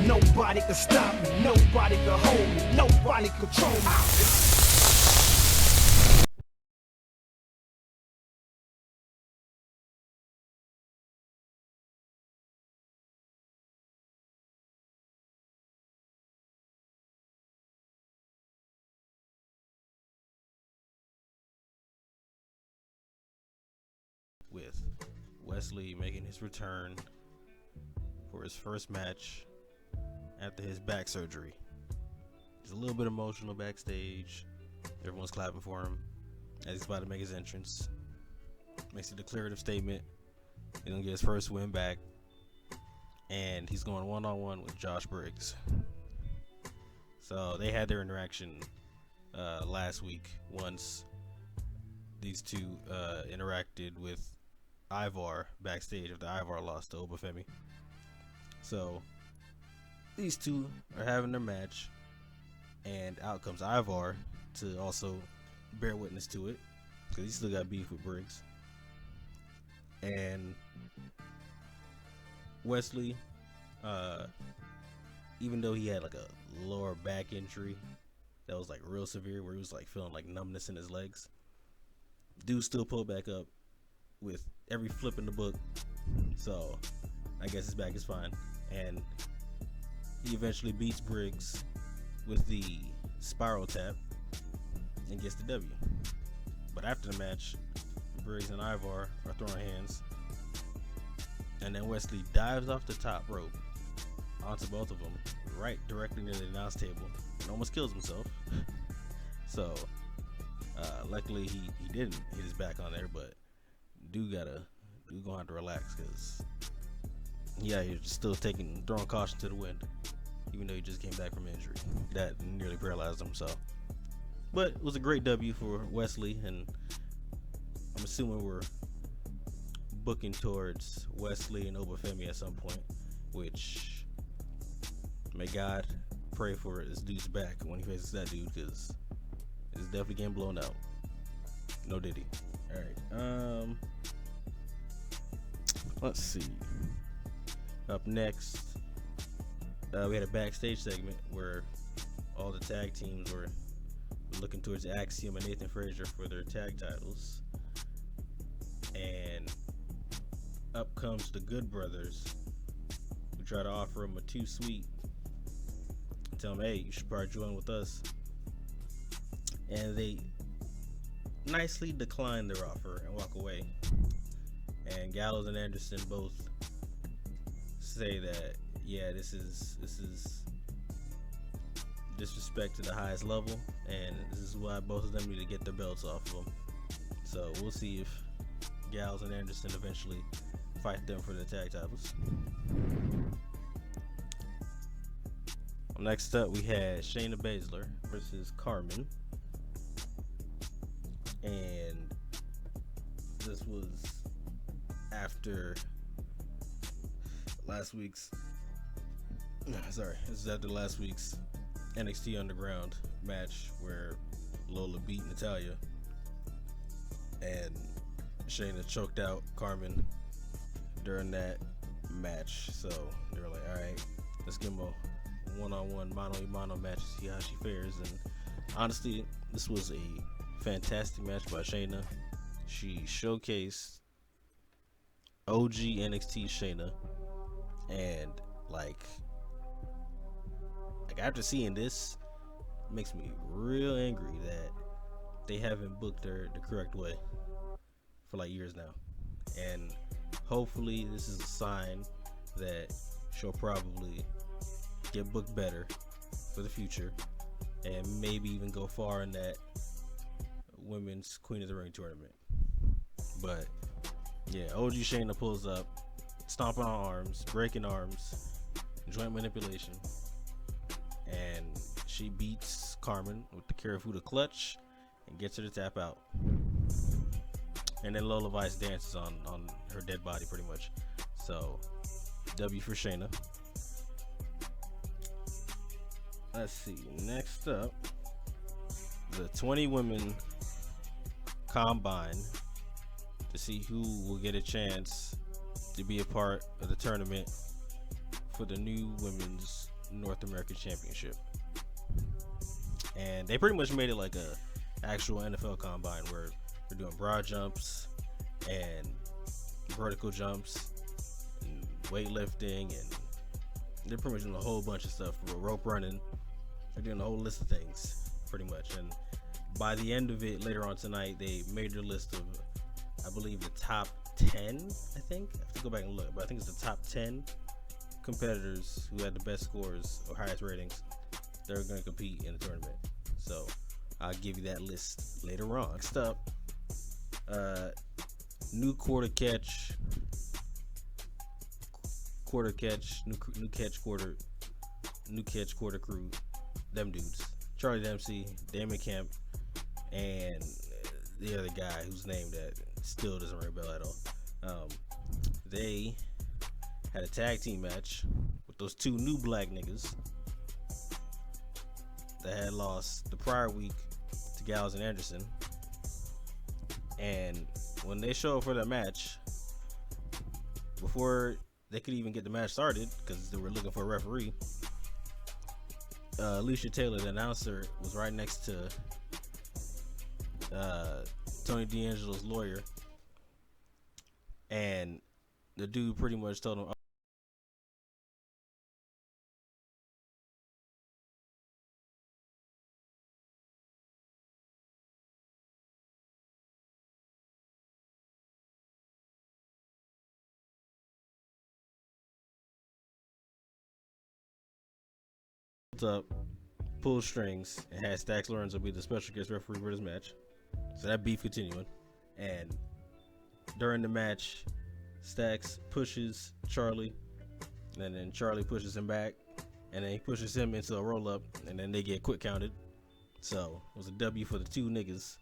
Nobody can stop me, nobody can hold me, nobody control me. With Wesley making his return for his first match after his back surgery. He's a little bit emotional backstage. Everyone's clapping for him as he's about to make his entrance. Makes a declarative statement. He's gonna get his first win back, and he's going one-on-one with Josh Briggs. So they had their interaction last week once these two interacted with Ivar backstage after Ivar lost to Obafemi. So these two are having their match, and out comes Ivar to also bear witness to it because he still got beef with Briggs. And Wesley, even though he had like a lower back injury that was like real severe, where he was like feeling like numbness in his legs, dude still pulled back up with every flip in the book. So I guess his back is fine, and he eventually beats Briggs with the spiral tap and gets the W. But after the match, Briggs and Ivar are throwing hands, and then Wesley dives off the top rope onto both of them, right directly near the announce table, and almost kills himself. So luckily he didn't hit his back on there, but dude gonna have to relax, because he's still throwing caution to the wind, even though he just came back from injury that nearly paralyzed him. So, but it was a great W for Wesley, and I'm assuming we're booking towards Wesley and Obafemi at some point, which may God pray for this dude's back when he faces that dude, because it's definitely getting blown out. No Diddy. All right. Let's see. Up next, we had a backstage segment where all the tag teams were looking towards Axiom and Nathan Frazier for their tag titles. And up comes the Good Brothers, who try to offer them a too sweet. Tell them, hey, you should probably join with us. And they nicely decline their offer and walk away. And Gallows and Anderson both say that, yeah, this is disrespect to the highest level, and this is why both of them need to get their belts off of them. So we'll see if Gallows and Anderson eventually fight them for the tag titles. Next up, we had Shayna Baszler versus Carmen, and this was after last week's NXT Underground match where Lola beat Natalya, and Shayna choked out Carmen during that match. So they were like, alright, let's give them a one-on-one mano-a-mano match to see how she fares. And honestly, this was a fantastic match by Shayna. She showcased OG NXT Shayna, and like after seeing this, it makes me real angry that they haven't booked her the correct way for like years now. And hopefully this is a sign that she'll probably get booked better for the future, and maybe even go far in that women's Queen of the Ring tournament. But yeah, OG Shayna pulls up, stomping on arms, breaking arms, joint manipulation, and she beats Carmen with the Karafuda clutch and gets her to tap out. And then Lola Vice dances on her dead body pretty much. So W for Shayna. Let's see, next up, the 20 women combine to see who will get a chance to be a part of the tournament for the new women's North American Championship. And they pretty much made it like a actual NFL combine where they're doing broad jumps and vertical jumps and weightlifting, and they're pretty much doing a whole bunch of stuff. Rope running, they're doing a whole list of things pretty much. And by the end of it, later on tonight, they made their list of, I believe, the top 10. I think I have to go back and look, but I think it's the top 10 competitors who had the best scores or highest ratings. They're going to compete in the tournament. So I'll give you that list later on. Next up, new quarter catch, new catch quarter crew. Them dudes, Charlie Dempsey, Damon Kemp, and the other guy whose name that still doesn't ring a bell at all. They had a tag team match with those two new black niggas that had lost the prior week to Gallows and Anderson. And when they show up for that match, before they could even get the match started, because they were looking for a referee, Alicia Taylor, the announcer, was right next to Tony D'Angelo's lawyer, and the dude pretty much told him, up, pulled strings, and had Stax Lorenzo be the special guest referee for this match. So that beef continuing. And during the match, Stax pushes Charlie, and then Charlie pushes him back, and then he pushes him into a roll up, and then they get quick counted. So it was a W for the two niggas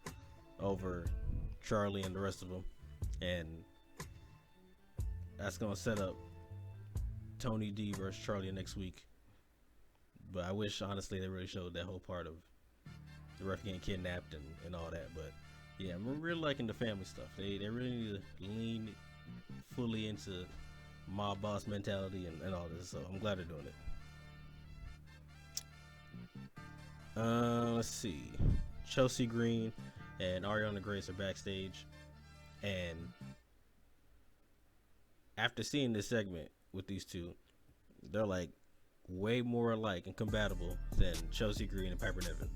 over Charlie and the rest of them. And that's gonna set up Tony D versus Charlie next week. But I wish, honestly, they really showed that whole part of the ref getting kidnapped and all that. But yeah, I'm really liking the family stuff. They really need to lean fully into mob boss mentality and all this. So I'm glad they're doing it. Let's see. Chelsea Green and Ariana Grace are backstage, and after seeing this segment with these two, they're like way more alike and compatible than Chelsea Green and Piper Niven.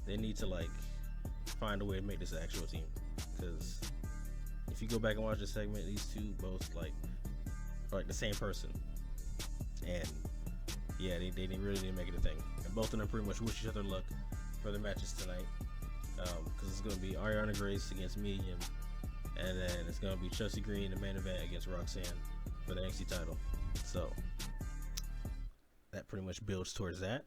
They need to like find a way to make this an actual team, because if you go back and watch this segment, these two both are like the same person. And yeah, they really didn't make it a thing. And both of them pretty much wish each other luck for their matches tonight, because it's going to be Ariana Grace against Miriam, and then it's going to be Chelsea Green in the main event against Roxanne for the NXT title. So that pretty much builds towards that.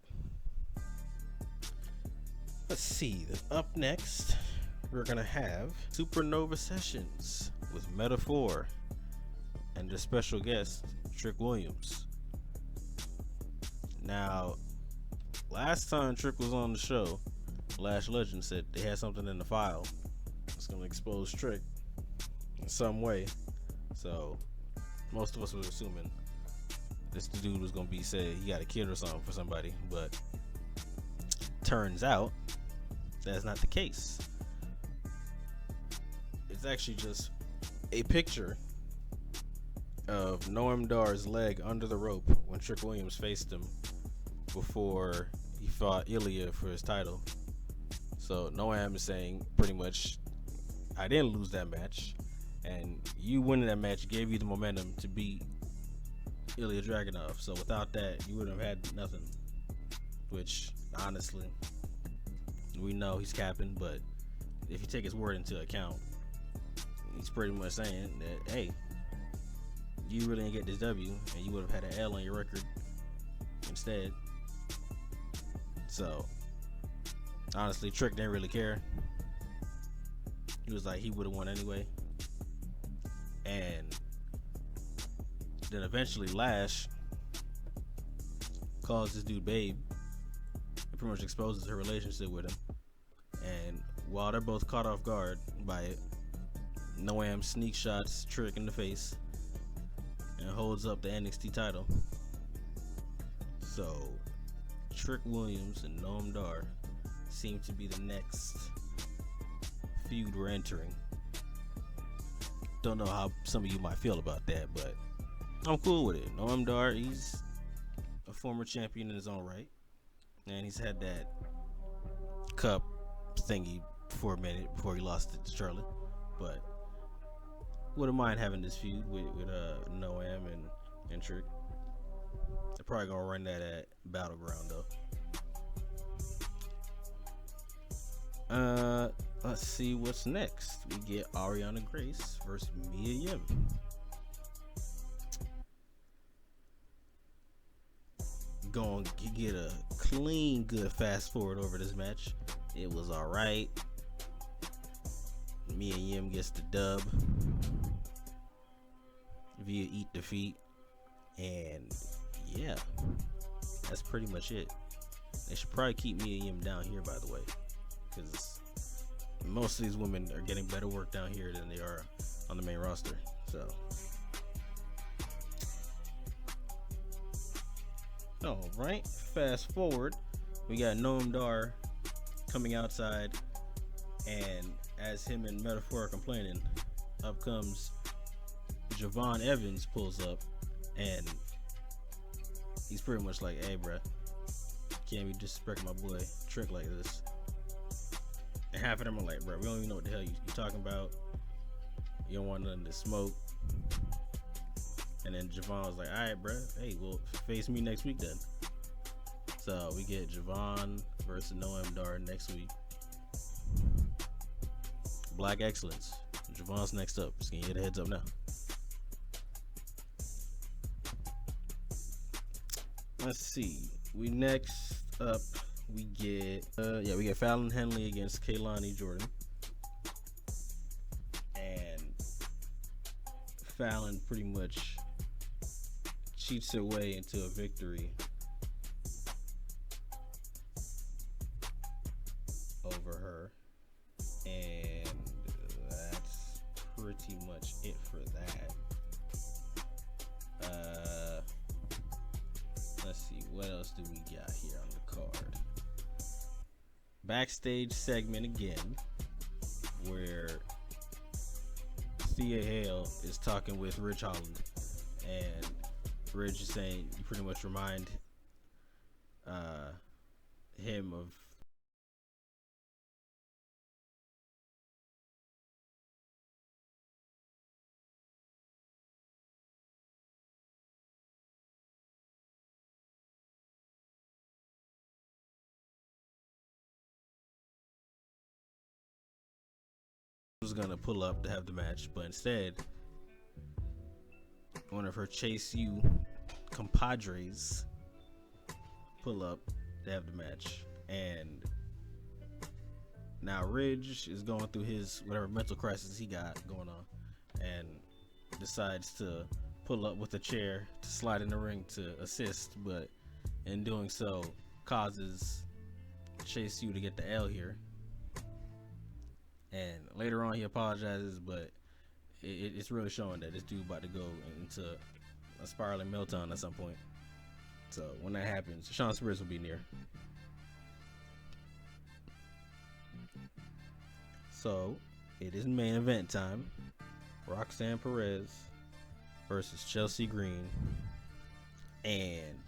Let's see. Up next, we're going to have Supernova Sessions with Metaphor and their special guest, Trick Williams. Now, last time Trick was on the show, Lash Legend said they had something in the file. It's going to expose Trick in some way. So, most of us were assuming this dude was going to be said he got a kid or something for somebody. But turns out that's not the case. It's actually just a picture of Noam Dar's leg under the rope when Trick Williams faced him before he fought Ilya for his title. So Noam is saying pretty much, I didn't lose that match, and you winning that match gave you the momentum to beat Ilya Dragunov. So without that, you wouldn't have had nothing. Which, honestly, we know he's capping, but if you take his word into account, he's pretty much saying that, hey, you really didn't get this W, and you would have had an L on your record instead. So, honestly, Trick didn't really care. He was like, he would have won anyway. And then eventually Lash calls this dude babe and pretty much exposes her relationship with him. And while they're both caught off guard by it, Noam sneak shots Trick in the face and holds up the NXT title. So Trick Williams and Noam Dar seem to be the next feud we're entering. Don't know how some of you might feel about that, but I'm cool with it. Noam Dar, he's a former champion in his own right, and he's had that cup thingy for a minute before he lost it to Charlotte. But wouldn't mind having this feud with Noam and Trick. They're probably gonna run that at Battleground though. Let's see what's next. We get Ariana Grace versus Mia Yim. Gonna get a clean, good fast forward over this match. It was alright. Mia Yim gets the dub via eat defeat, and yeah, that's pretty much it. They should probably keep Mia Yim down here, by the way, because most of these women are getting better work down here than they are on the main roster. So, all right, fast forward, we got Noam Dar coming outside, and as him and Metaphor are complaining, up comes Javon Evans, pulls up, and he's pretty much like, hey bruh, can't be disrespecting my boy Trick like this. And half of them are like, bruh, we don't even know what the hell you talking about. You don't want nothing to smoke. And then Javon was like, alright bruh, hey, well, face me next week then. So we get Javon versus Noam Dar next week. Black Excellence. Javon's next up. Just gonna get a heads up now. Let's see. We next up we get Fallon Henley against Kaylani Jordan. And Fallon pretty much cheats her way into a victory over her. And that's pretty much it for that. Let's see, what else do we got here on the card? Backstage segment again, where Thea Hale is talking with Ridge Holland, and Ridge is saying you pretty much remind him of was gonna pull up to have the match, but instead one of her Chase U compadres pull up to have the match. And now Ridge is going through his whatever mental crisis he got going on, and decides to pull up with a chair to slide in the ring to assist, but in doing so causes Chase U to get the L here. And later on he apologizes, but it's really showing that this dude about to go into a spiraling meltdown at some point. So when that happens, Sean Spears will be near. So it is main event time. Roxanne Perez versus Chelsea Green. And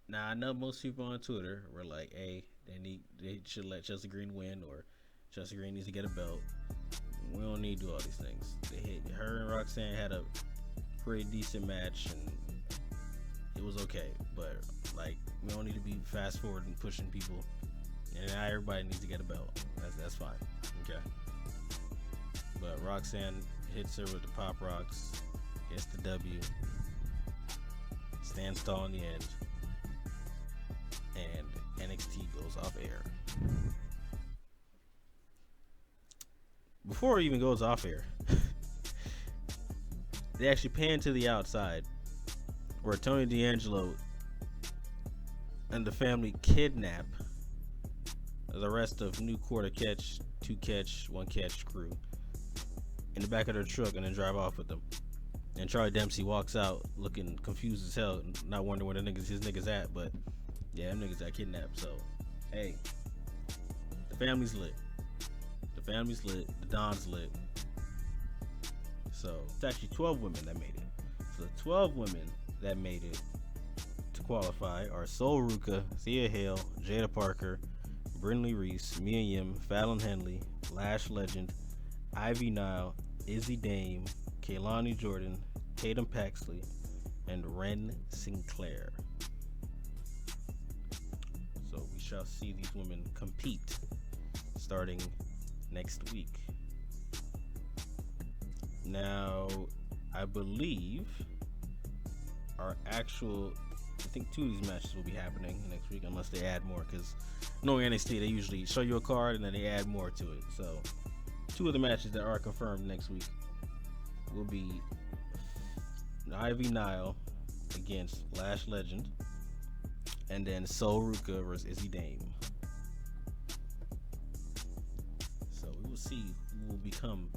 now I know most people on Twitter were like, hey, they should let Chelsea Green win, or Chelsea Green needs to get a belt. We don't need to do all these things. Her and Roxanne had a pretty decent match, and it was okay. But like, we don't need to be fast forward and pushing people. And now everybody needs to get a belt. That's fine. Okay. But Roxanne hits her with the Pop Rocks, gets the W, stands tall in the end, and NXT goes off air. Before it even goes off air, they actually pan to the outside where Tony D'Angelo and the family kidnap the rest of New Quarter Catch, 2 Catch, 1 Catch crew in the back of their truck and then drive off with them. And Charlie Dempsey walks out looking confused as hell, not wondering where his niggas at. But yeah, them niggas got kidnapped. So hey, the family's lit. The family's lit. The Don's lit. So it's actually 12 women that made it. So the 12 women that made it to qualify are Sol Ruka, Thea Hale, Jada Parker, Brinley Reese, Mia Yim, Fallon Henley, Lash Legend, Ivy Nile, Izzy Dame, Kaylani Jordan, Tatum Paxley, and Ren Sinclair. So we shall see these women compete starting next week. Now, I believe I think 2 of these matches will be happening next week, unless they add more, because knowing NXT, they usually show you a card and then they add more to it. So 2 of the matches that are confirmed next week will be Ivy Nile against Lash Legend, and then Sol Ruka versus Izzy Dame. So we will see who will become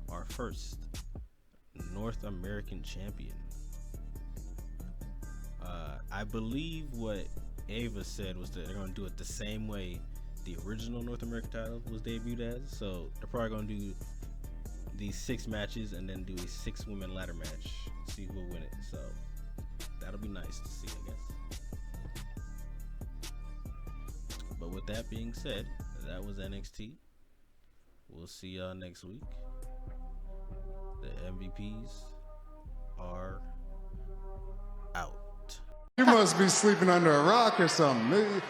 our first North American champion. I believe what Ava said was that they're going to do it the same way the original North American title was debuted as. So they're probably going to do these 6 matches and then do a 6-woman ladder match. See who will win it. So that'll be nice to see, I guess. But with that being said, that was NXT. We'll see y'all next week. The MVPs are out. You must be sleeping under a rock or something.